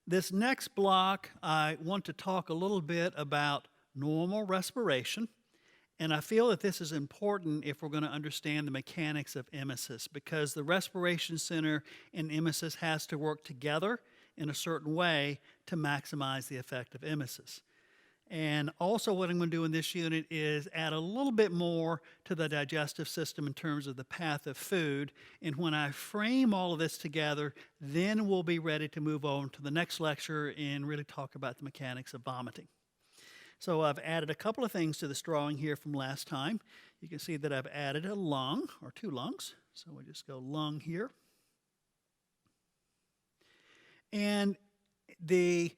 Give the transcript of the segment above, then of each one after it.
This next block, I want to talk a little bit about normal respiration. And I feel that this is important if we're going to understand the mechanics of emesis, because the respiration center and emesis has to work together in a certain way to maximize the effect of emesis. And also what I'm going to do in this unit is add a little bit more to the digestive system in terms of the path of food. And when I frame all of this together, then we'll be ready to move on to the next lecture and really talk about the mechanics of vomiting. So I've added a couple of things to this drawing here from last time. You can see that I've added a lung, or two lungs. So we'll just go lung here. And the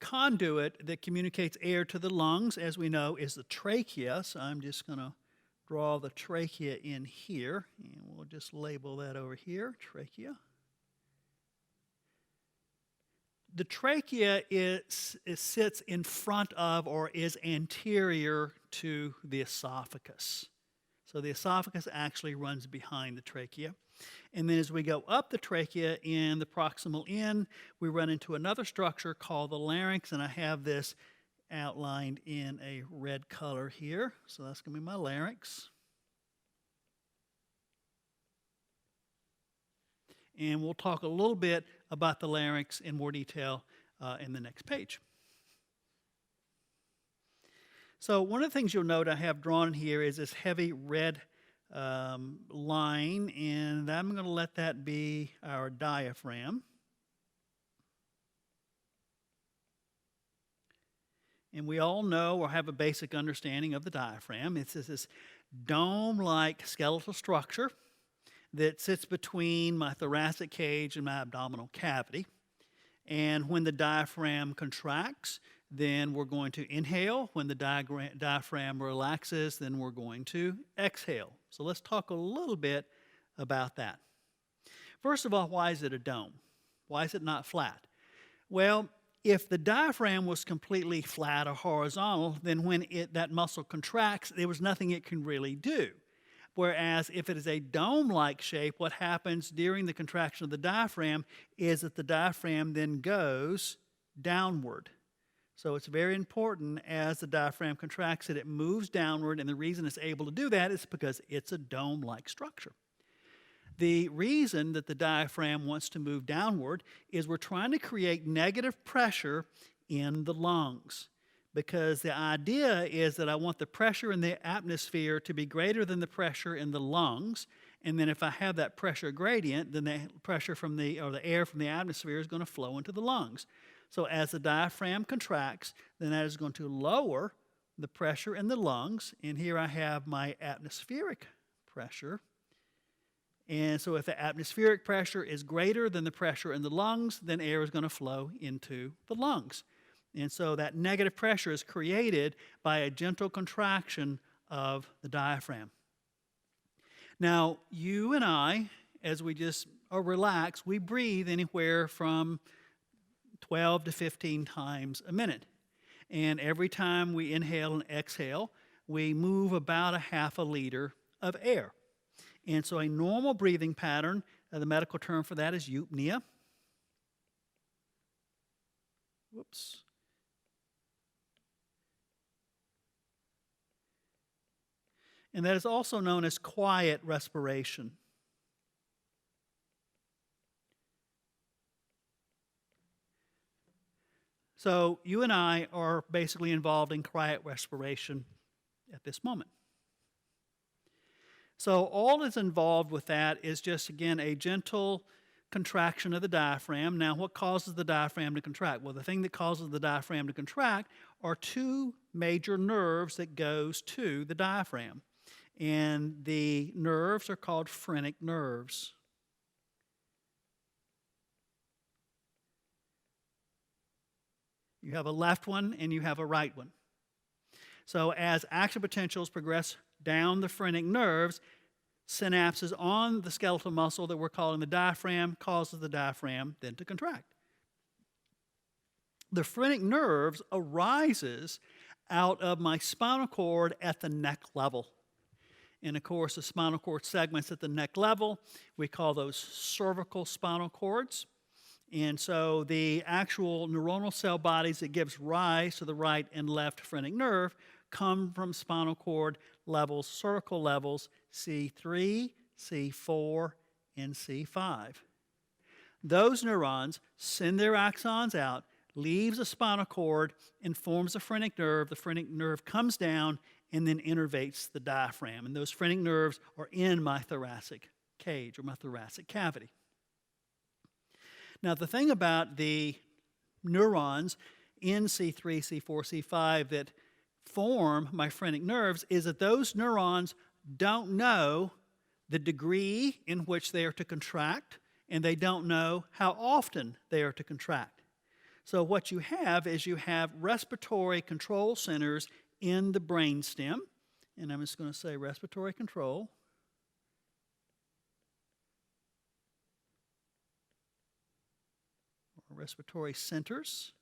conduit that communicates air to the lungs, as we know, is the trachea. So I'm just going to draw the trachea in here, and we'll just label that over here, trachea. The trachea sits in front of or is anterior to the esophagus. So the esophagus actually runs behind the trachea. And then as we go up the trachea in the proximal end, we run into another structure called the larynx, and I have this outlined in a red color here. So that's going to be my larynx. And we'll talk a little bit about the larynx in more detail in the next page. So one of the things you'll note I have drawn here is this heavy red line, and I'm going to let that be our diaphragm. And we all know or have a basic understanding of the diaphragm. It's this dome-like skeletal structure that sits between my thoracic cage and my abdominal cavity. And when the diaphragm contracts, then we're going to inhale. When the diaphragm relaxes, then we're going to exhale. So let's talk a little bit about that. First of all, why is it a dome? Why is it not flat? Well, if the diaphragm was completely flat or horizontal, then when that muscle contracts, there was nothing it can really do. Whereas if it is a dome-like shape, what happens during the contraction of the diaphragm is that the diaphragm then goes downward. So it's very important as the diaphragm contracts that it moves downward, and the reason it's able to do that is because it's a dome-like structure. The reason that the diaphragm wants to move downward is we're trying to create negative pressure in the lungs, because the idea is that I want the pressure in the atmosphere to be greater than the pressure in the lungs, and then if I have that pressure gradient, then the pressure from the air from the atmosphere is going to flow into the lungs. So as the diaphragm contracts, then that is going to lower the pressure in the lungs, and here I have my atmospheric pressure. And so if the atmospheric pressure is greater than the pressure in the lungs, then air is going to flow into the lungs. And so that negative pressure is created by a gentle contraction of the diaphragm. Now, you and I, as we just are relaxed, we breathe anywhere from 12 to 15 times a minute. And every time we inhale and exhale, we move about a half a liter of air. And so a normal breathing pattern, the medical term for that is eupnea. Whoops. And that is also known as quiet respiration. So you and I are basically involved in quiet respiration at this moment. So all that's involved with that is just, again, a gentle contraction of the diaphragm. Now, what causes the diaphragm to contract? Well, the thing that causes the diaphragm to contract are two major nerves that goes to the diaphragm. And the nerves are called phrenic nerves. You have a left one and you have a right one. So as action potentials progress down the phrenic nerves, synapses on the skeletal muscle that we're calling the diaphragm causes the diaphragm then to contract. The phrenic nerves arises out of my spinal cord at the neck level. And of course, the spinal cord segments at the neck level, we call those cervical spinal cords. And so the actual neuronal cell bodies that gives rise to the right and left phrenic nerve come from spinal cord levels, circle levels, C3, C4, and C5. Those neurons send their axons out, leaves the spinal cord, and forms a phrenic nerve. The phrenic nerve comes down and then innervates the diaphragm. And those phrenic nerves are in my thoracic cage or my thoracic cavity. Now, the thing about the neurons in C3, C4, C5 that form my phrenic nerves is that those neurons don't know the degree in which they are to contract, and they don't know how often they are to contract. So what you have is you have respiratory control centers in the brainstem, and I'm just going to say respiratory control. Respiratory centers,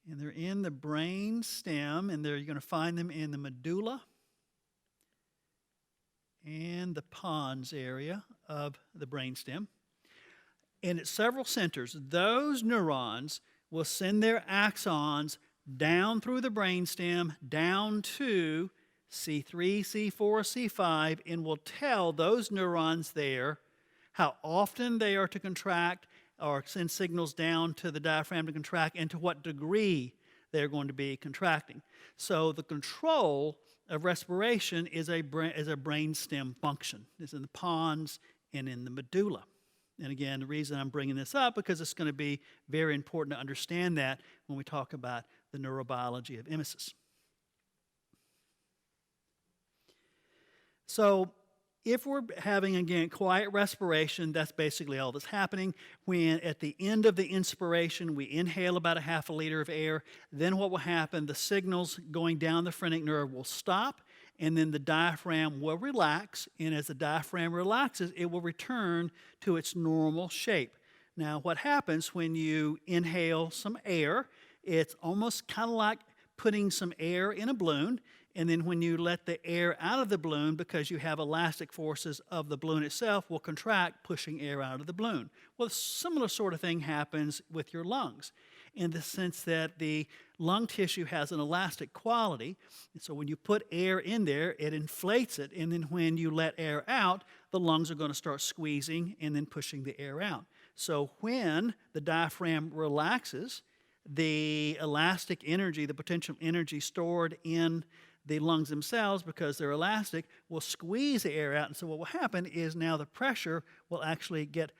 and they're in the brain stem, and you're going to find them in the medulla and the pons area of the brain stem. And at several centers, those neurons will send their axons down through the brain stem, down to C3, C4, C5, and will tell those neurons there how often they are to contract or send signals down to the diaphragm to contract and to what degree they're going to be contracting. So the control of respiration is a brainstem function. It's in the pons and in the medulla. And again, the reason I'm bringing this up because it's going to be very important to understand that when we talk about the neurobiology of emesis. So if we're having, again, quiet respiration, that's basically all that's happening. When at the end of the inspiration, we inhale about a half a liter of air, then what will happen, the signals going down the phrenic nerve will stop, and then the diaphragm will relax, and as the diaphragm relaxes, it will return to its normal shape. Now, what happens when you inhale some air, it's almost kind of like putting some air in a balloon, and then when you let the air out of the balloon, because you have elastic forces of the balloon itself, will contract, pushing air out of the balloon. Well, a similar sort of thing happens with your lungs in the sense that the lung tissue has an elastic quality. And so when you put air in there, it inflates it. And then when you let air out, the lungs are going to start squeezing and then pushing the air out. So when the diaphragm relaxes, the elastic energy, the potential energy stored in the lungs themselves, because they're elastic, will squeeze the air out. And so what will happen is now the pressure will actually get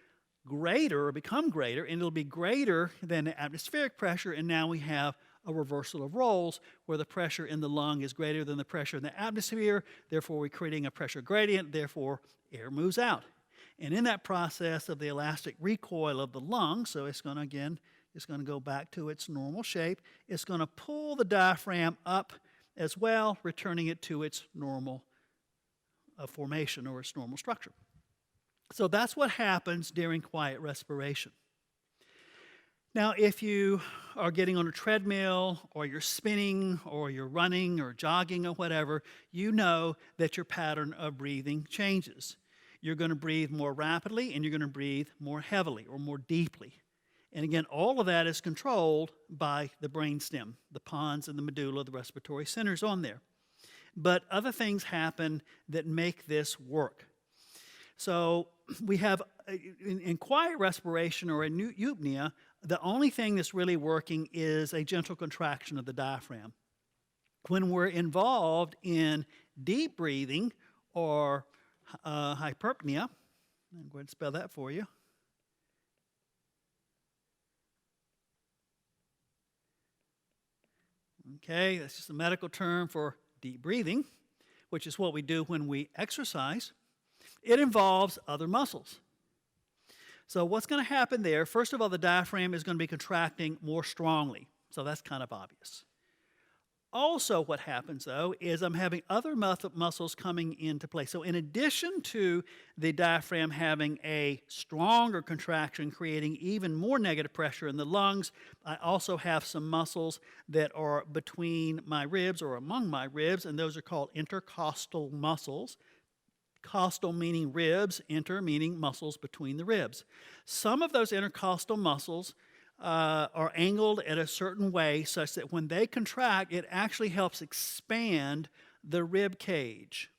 greater or become greater, and it'll be greater than the atmospheric pressure, and now we have a reversal of roles where the pressure in the lung is greater than the pressure in the atmosphere. Therefore, we're creating a pressure gradient. Therefore, air moves out. And in that process of the elastic recoil of the lung, so it's going to, again, it's going to go back to its normal shape. It's going to pull the diaphragm up as well, returning it to its normal formation or its normal structure. So that's what happens during quiet respiration. Now, if you are getting on a treadmill or you're spinning or you're running or jogging or whatever, you know that your pattern of breathing changes. You're going to breathe more rapidly and you're going to breathe more heavily or more deeply. And again, all of that is controlled by the brainstem, the pons and the medulla, the respiratory centers on there. But other things happen that make this work. So we have, in quiet respiration or in eupnea, the only thing that's really working is a gentle contraction of the diaphragm. When we're involved in deep breathing or hyperpnea, I'm going to spell that for you. Okay, that's just a medical term for deep breathing, which is what we do when we exercise. It involves other muscles. So what's going to happen there, first of all, the diaphragm is going to be contracting more strongly. So that's kind of obvious. Also what happens, though, is I'm having other muscles coming into play. So in addition to the diaphragm having a stronger contraction, creating even more negative pressure in the lungs, I also have some muscles that are between my ribs or among my ribs, and those are called intercostal muscles. Costal meaning ribs, inter meaning muscles between the ribs. Some of those intercostal muscles are angled at a certain way such that when they contract, it actually helps expand the rib cage.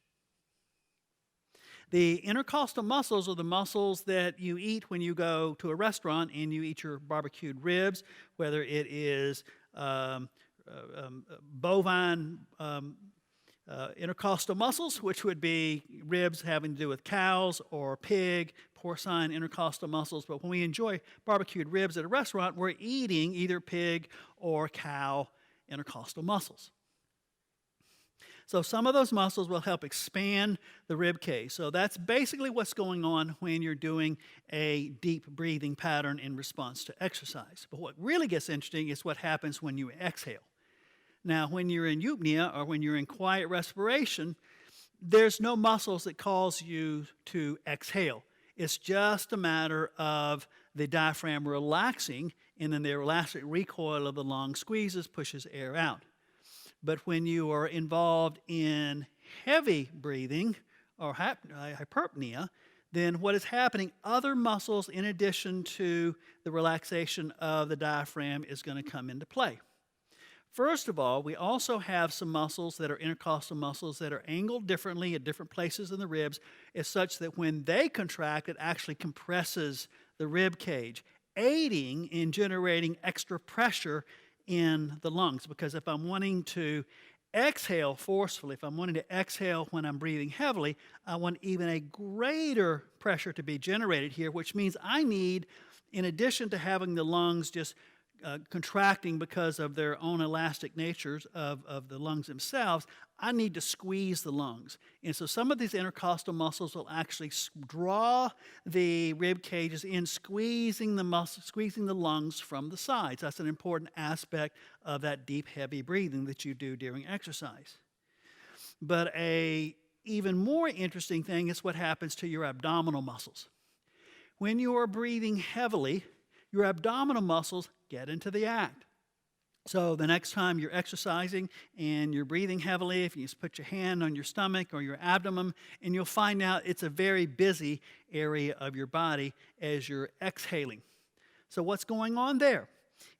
The intercostal muscles are the muscles that you eat when you go to a restaurant and you eat your barbecued ribs, whether it is bovine intercostal muscles, which would be ribs having to do with cows, or pig, porcine intercostal muscles. But when we enjoy barbecued ribs at a restaurant, we're eating either pig or cow intercostal muscles. So some of those muscles will help expand the rib cage. So that's basically what's going on when you're doing a deep breathing pattern in response to exercise. But what really gets interesting is what happens when you exhale. Now, when you're in eupnea, or when you're in quiet respiration, there's no muscles that cause you to exhale. It's just a matter of the diaphragm relaxing, and then the elastic recoil of the lung squeezes, pushes air out. But when you are involved in heavy breathing or hyperpnea, then what is happening, other muscles in addition to the relaxation of the diaphragm is going to come into play. First of all, we also have some muscles that are intercostal muscles that are angled differently at different places in the ribs, is such that when they contract, it actually compresses the rib cage, aiding in generating extra pressure in the lungs. Because if I'm wanting to exhale forcefully, if I'm wanting to exhale when I'm breathing heavily, I want even a greater pressure to be generated here, which means I need, in addition to having the lungs just contracting because of their own elastic natures of the lungs themselves, I need to squeeze the lungs. And so some of these intercostal muscles will actually draw the rib cages in, squeezing the lungs from the sides. That's an important aspect of that deep, heavy breathing that you do during exercise. But a even more interesting thing is what happens to your abdominal muscles. When you are breathing heavily, your abdominal muscles get into the act. So the next time you're exercising and you're breathing heavily, if you just put your hand on your stomach or your abdomen, and you'll find out it's a very busy area of your body as you're exhaling. So what's going on there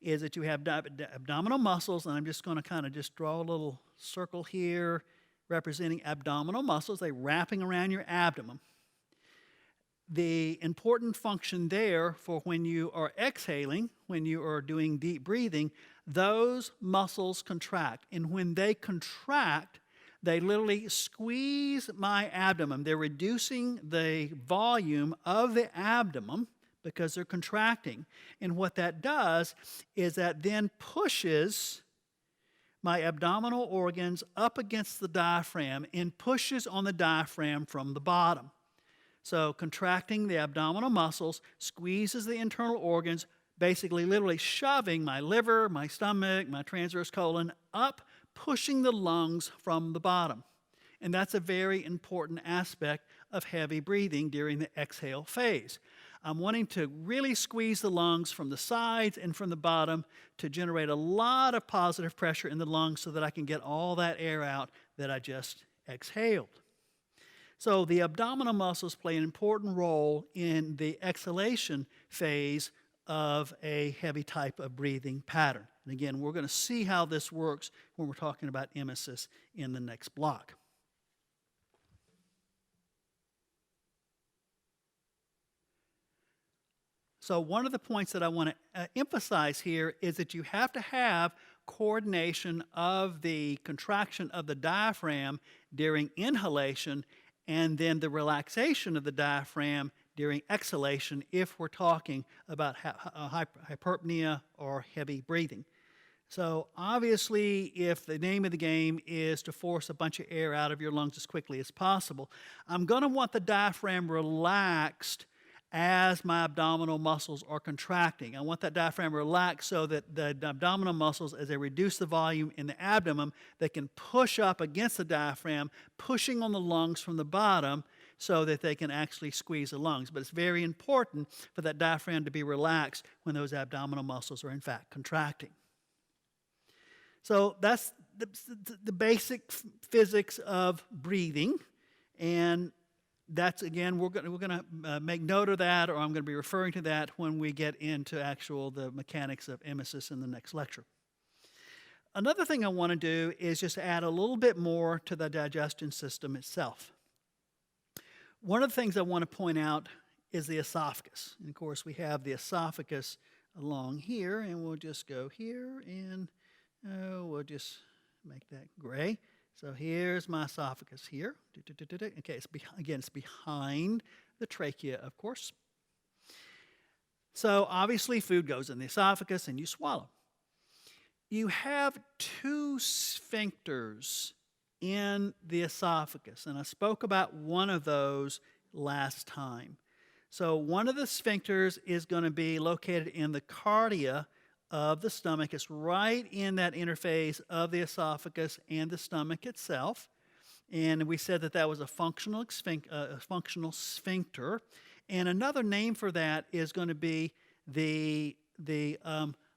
is that you have abdominal muscles, and I'm just going to kind of just draw a little circle here representing abdominal muscles. They're wrapping around your abdomen. The important function there for when you are exhaling, when you are doing deep breathing, those muscles contract. And when they contract, they literally squeeze my abdomen. They're reducing the volume of the abdomen because they're contracting. And what that does is that then pushes my abdominal organs up against the diaphragm and pushes on the diaphragm from the bottom. So contracting the abdominal muscles squeezes the internal organs, basically literally shoving my liver, my stomach, my transverse colon up, pushing the lungs from the bottom. And that's a very important aspect of heavy breathing during the exhale phase. I'm wanting to really squeeze the lungs from the sides and from the bottom to generate a lot of positive pressure in the lungs so that I can get all that air out that I just exhaled. So the abdominal muscles play an important role in the exhalation phase of a heavy type of breathing pattern. And again, we're going to see how this works when we're talking about emesis in the next block. So one of the points that I want to emphasize here is that you have to have coordination of the contraction of the diaphragm during inhalation and then the relaxation of the diaphragm during exhalation if we're talking about hyperpnea or heavy breathing. So obviously, if the name of the game is to force a bunch of air out of your lungs as quickly as possible, I'm going to want the diaphragm relaxed as my abdominal muscles are contracting. I want that diaphragm relaxed so that the abdominal muscles, as they reduce the volume in the abdomen, they can push up against the diaphragm, pushing on the lungs from the bottom so that they can actually squeeze the lungs. But it's very important for that diaphragm to be relaxed when those abdominal muscles are in fact contracting. So that's the basic physics of breathing. And that's, again, we're going to make note of that, or I'm going to be referring to that when we get into the mechanics of emesis in the next lecture. Another thing I want to do is just add a little bit more to the digestion system itself. One of the things I want to point out is the esophagus. And of course, we have the esophagus along here, and we'll just go here, and we'll just make that gray. So here's my esophagus here. Okay, it's behind the trachea, of course. So obviously food goes in the esophagus and you swallow. You have two sphincters in the esophagus, and I spoke about one of those last time. So one of the sphincters is going to be located in the cardia of the stomach. It's right in that interface of the esophagus and the stomach itself. And we said that that was a functional sphincter. And another name for that is going to be the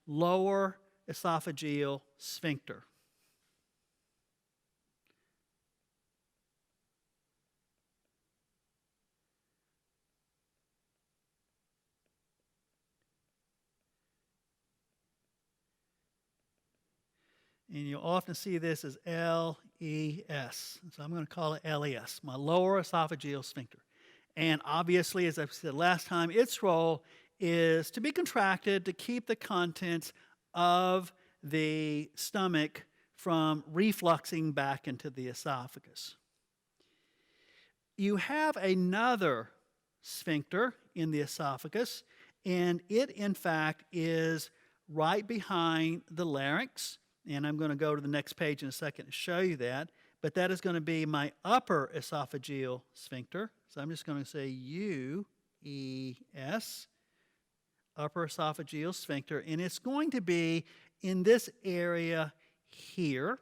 lower esophageal sphincter. And you'll often see this as LES. So I'm going to call it LES, my lower esophageal sphincter. And obviously, as I said last time, its role is to be contracted to keep the contents of the stomach from refluxing back into the esophagus. You have another sphincter in the esophagus, and it, in fact, is right behind the larynx. And I'm going to go to the next page in a second to show you that. But that is going to be my upper esophageal sphincter. So I'm just going to say UES, upper esophageal sphincter. And it's going to be in this area here.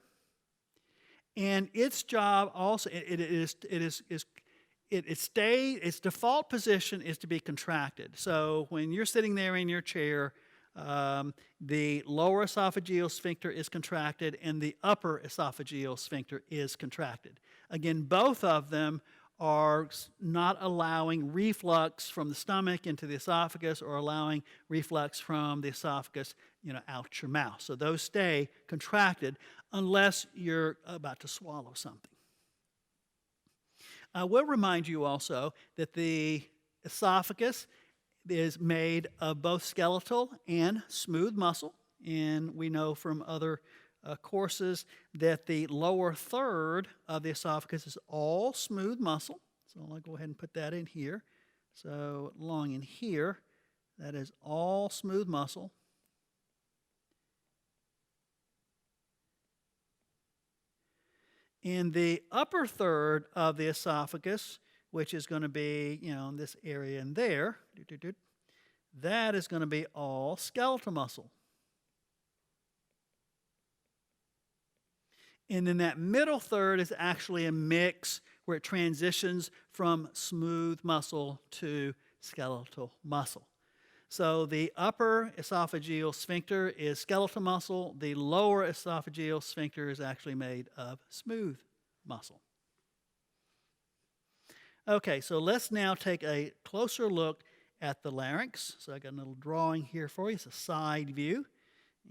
And its job also, its default position is to be contracted. So when you're sitting there in your chair, the lower esophageal sphincter is contracted and the upper esophageal sphincter is contracted. Again, both of them are not allowing reflux from the stomach into the esophagus or allowing reflux from the esophagus, out your mouth. So those stay contracted unless you're about to swallow something. I will remind you also that the esophagus is made of both skeletal and smooth muscle. And we know from other courses that the lower third of the esophagus is all smooth muscle. So I'll go ahead and put that in here. So along in here, that is all smooth muscle. In the upper third of the esophagus, which is going to be, in this area in there, that is going to be all skeletal muscle. And then that middle third is actually a mix where it transitions from smooth muscle to skeletal muscle. So the upper esophageal sphincter is skeletal muscle. The lower esophageal sphincter is actually made of smooth muscle. Okay, so let's now take a closer look at the larynx. So I got a little drawing here for you. It's a side view.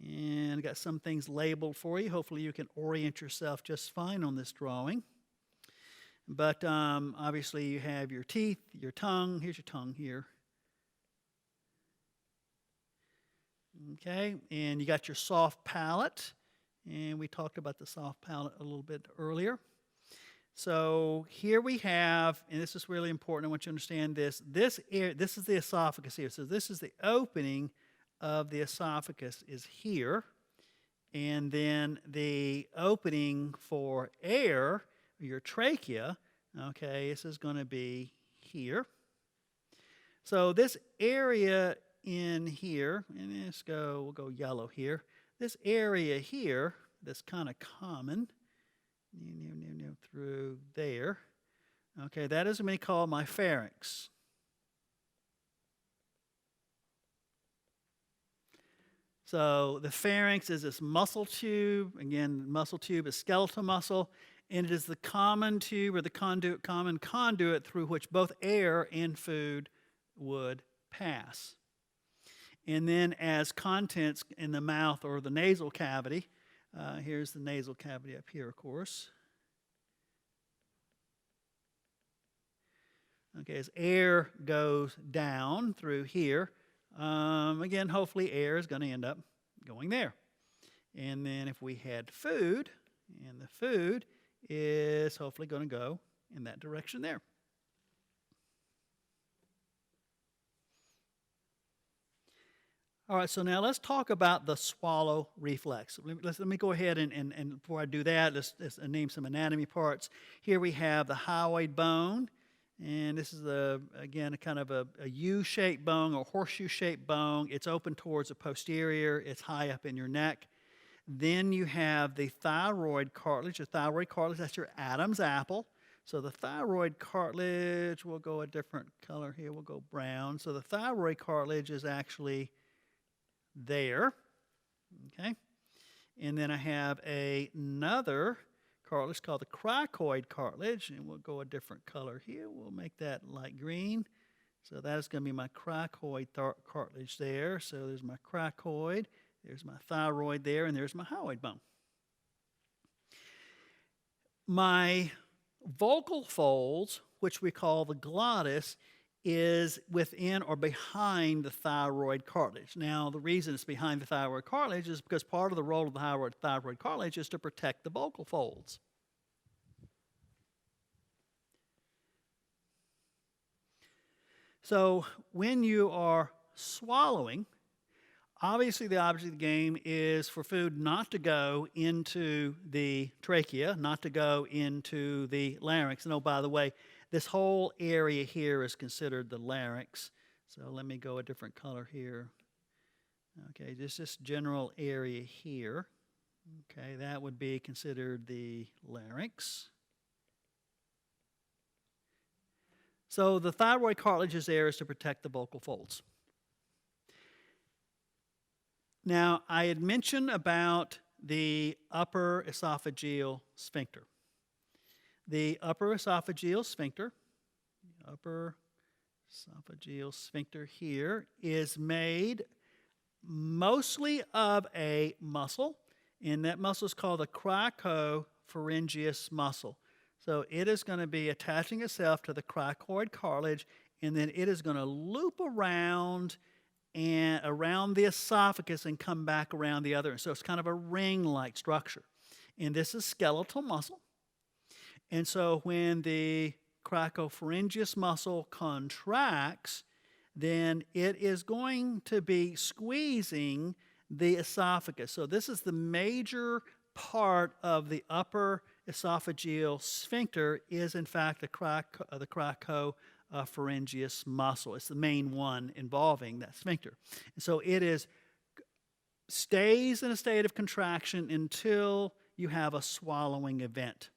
And I got some things labeled for you. Hopefully you can orient yourself just fine on this drawing. But obviously you have your teeth, your tongue. Here's your tongue here. Okay, and you got your soft palate. And we talked about the soft palate a little bit earlier. So here we have, and this is really important, I want you to understand this. This is the esophagus here. So this is the opening of the esophagus is here. And then the opening for air, your trachea, okay, this is going to be here. So this area in here, and we'll go yellow here. This area here, that's kind of common, through there. Okay, that is what we call my pharynx. So the pharynx is this muscle tube. Again, muscle tube is skeletal muscle. and it is the common tube or the common conduit through which both air and food would pass. And then as contents in the mouth or the nasal cavity, here's the nasal cavity up here, of course. Okay, as air goes down through here, again, hopefully air is going to end up going there. And then if we had food, and the food is hopefully going to go in that direction there. All right, so now let's talk about the swallow reflex. Let me go ahead and before I do that, let's name some anatomy parts. Here we have the hyoid bone, and this is, again, a kind of a U-shaped bone or horseshoe-shaped bone. It's open towards the posterior. It's high up in your neck. Then you have the thyroid cartilage. The thyroid cartilage, that's your Adam's apple. So the thyroid cartilage, we'll go a different color here. We'll go brown. So the thyroid cartilage is actually there, okay? And then I have another cartilage called the cricoid cartilage, and we'll go a different color here. We'll make that light green. So that is going to be my cricoid cartilage there. So there's my cricoid, there's my thyroid there, and there's my hyoid bone. My vocal folds, which we call the glottis, is within or behind the thyroid cartilage. Now, the reason it's behind the thyroid cartilage is because part of the role of the thyroid cartilage is to protect the vocal folds. So, when you are swallowing, obviously the object of the game is for food not to go into the trachea, not to go into the larynx. And oh, by the way, this whole area here is considered the larynx. So let me go a different color here. Okay, just this general area here. Okay, that would be considered the larynx. So the thyroid cartilage is there is to protect the vocal folds. Now, I had mentioned about the upper esophageal sphincter. The upper esophageal sphincter here is made mostly of a muscle, and that muscle is called the cricopharyngeus muscle. So it is going to be attaching itself to the cricoid cartilage, and then it is going to loop around and around the esophagus and come back around the other. So it's kind of a ring-like structure. And this is skeletal muscle. And so when the cricopharyngeus muscle contracts, then it is going to be squeezing the esophagus. So this is the major part of the upper esophageal sphincter is, in fact, the cricopharyngeus muscle. It's the main one involving that sphincter. And so it stays in a state of contraction until you have a swallowing event.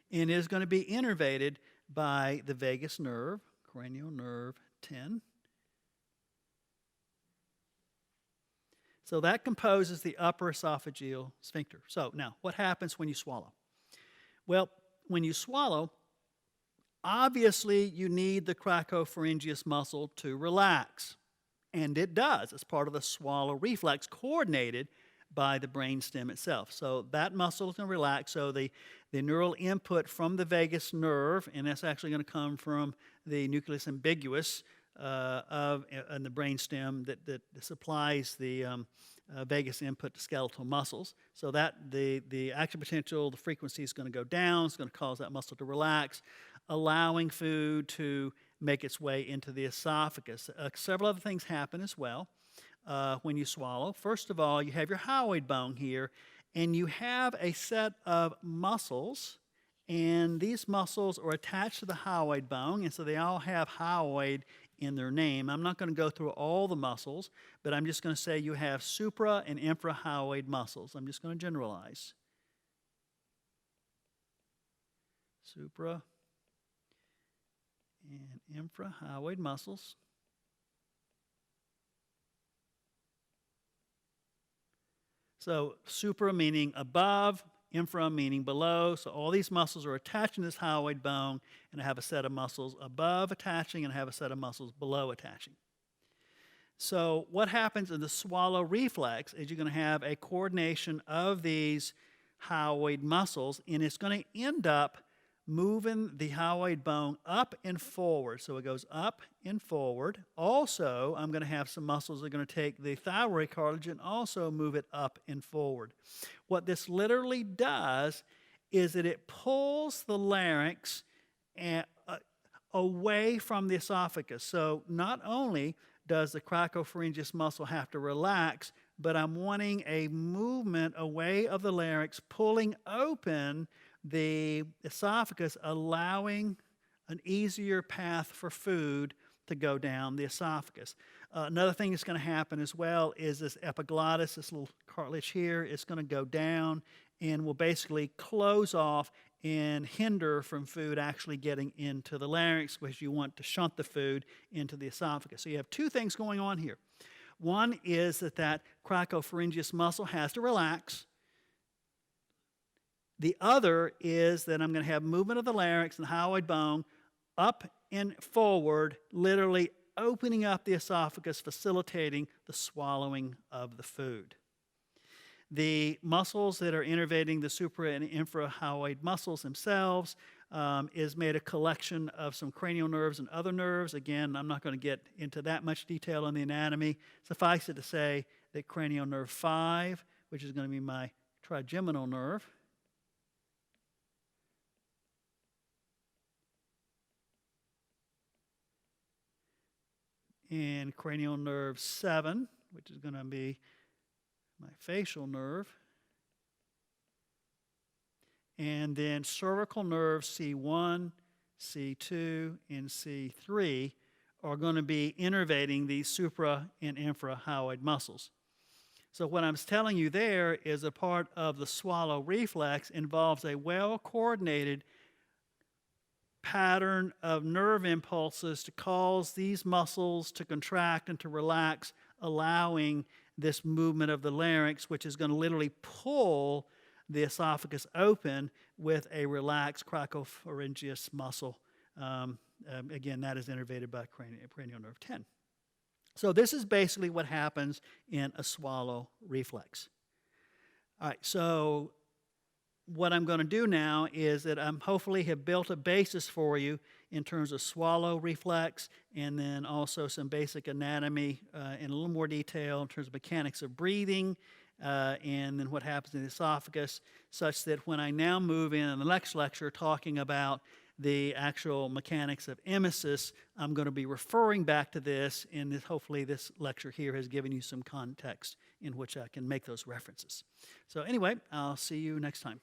And it is going to be innervated by the vagus nerve, cranial nerve 10. So that composes the upper esophageal sphincter. So now, what happens when you swallow? Well, when you swallow, obviously you need the cricopharyngeus muscle to relax. And it does. It's part of the swallow reflex coordinated by the brainstem itself. So that muscle is going to relax. So the neural input from the vagus nerve, and that's actually going to come from the nucleus ambiguus and the brainstem that supplies the vagus input to skeletal muscles. So that the action potential, the frequency is going to go down. It's going to cause that muscle to relax, allowing food to make its way into the esophagus. Several other things happen as well when you swallow. First of all, you have your hyoid bone here, and you have a set of muscles, and these muscles are attached to the hyoid bone, and so they all have hyoid in their name. I'm not going to go through all the muscles, but I'm just going to say you have supra and infrahyoid muscles. I'm just going to generalize. Supra and infrahyoid muscles. So supra meaning above, infra meaning below. So all these muscles are attaching to this hyoid bone, and I have a set of muscles above attaching, and I have a set of muscles below attaching. So what happens in the swallow reflex is you're going to have a coordination of these hyoid muscles, and it's going to end up moving the hyoid bone up and forward. So it goes up and forward. Also, I'm going to have some muscles that are going to take the thyroid cartilage and also move it up and forward. What this literally does is that it pulls the larynx away from the esophagus. So not only does the cricopharyngeus muscle have to relax, but I'm wanting a movement away of the larynx, pulling open the esophagus, allowing an easier path for food to go down the esophagus. Another thing that's going to happen as well is this epiglottis, this little cartilage here, is going to go down and will basically close off and hinder from food actually getting into the larynx, because you want to shunt the food into the esophagus. So you have two things going on here. One is that cricopharyngeus muscle has to relax. The other is that I'm going to have movement of the larynx and the hyoid bone up and forward, literally opening up the esophagus, facilitating the swallowing of the food. The muscles that are innervating the supra and infrahyoid muscles themselves is made a collection of some cranial nerves and other nerves. Again, I'm not going to get into that much detail on the anatomy. Suffice it to say that cranial nerve 5, which is going to be my trigeminal nerve, and cranial nerve 7, which is going to be my facial nerve, and then cervical nerves C1, C2, and C3 are going to be innervating these supra and infrahyoid muscles. So what I'm telling you there is a part of the swallow reflex involves a well-coordinated pattern of nerve impulses to cause these muscles to contract and to relax, allowing this movement of the larynx, which is going to literally pull the esophagus open with a relaxed cricopharyngeus muscle. Again, that is innervated by cranial nerve 10. So this is basically what happens in a swallow reflex. All right, so what I'm going to do now is that I'm hopefully have built a basis for you in terms of swallow reflex, and then also some basic anatomy in a little more detail in terms of mechanics of breathing, and then what happens in the esophagus, such that when I now move in the next lecture talking about the actual mechanics of emesis, I'm going to be referring back to this, and hopefully this lecture here has given you some context in which I can make those references. So anyway, I'll see you next time.